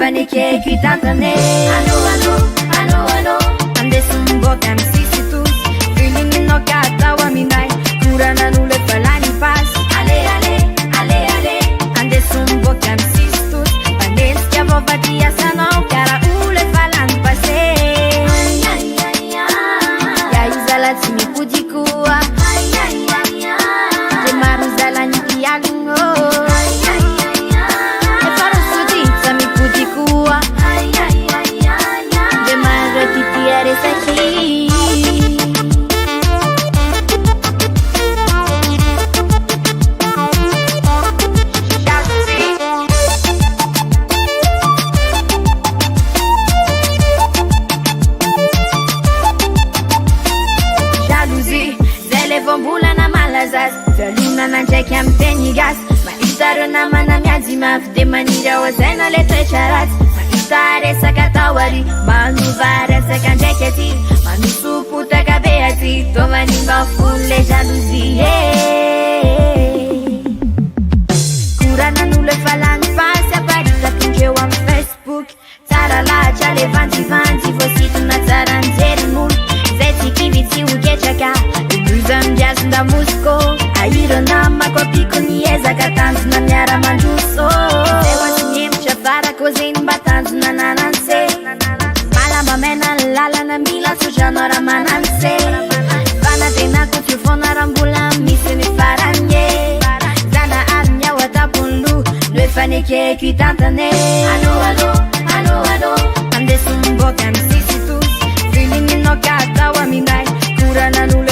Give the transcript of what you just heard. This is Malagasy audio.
fanekeko itantane Alô, alô, alô, alô Andeso miboaka amy sisitos Filinino ka atao aminay Koranan'olo efa lany pasy Ale, ale, ale, ale Andeso miboaka amy sisitos Mpanentsika vovady asanao Kara olo efa lany pasé Ya izala tsy mipody koa De maro zalany ialogno Efa rosody tsy mipody koa De maro tity aresaky Vombolana malazazy Velona ndraiky amy teny gasy Mahita reo namana miady mafy De maniry ao azaina le toetra ratsy Mahita resaka atao ary Manova resaka ndraiky aty Manosopotaka be aty Tomanimba fony le jalousie Koranan'olo efa lany fasy Aparitapindreo amy Facebook Tsara lahatra le vandivandy Voasitona tsara nijerin'olo Zay tsy kivy tsy hoketraka Zambiazonda Moscou Airo namako apiko niezaka tanjona miara mandroso Ewa tsy mihemitra farako zegny mba tanjona nananse Malama mena ny lalana mila sodrano raha mananse Fanatenako tsy fona raha mbola misy ny faranye Zana aliny ao atapony lo No efa nekeko itantane Alô, alô, alô, alô Andeso miboaka amy sisitos Filinino ka atao aminay Koranan'olo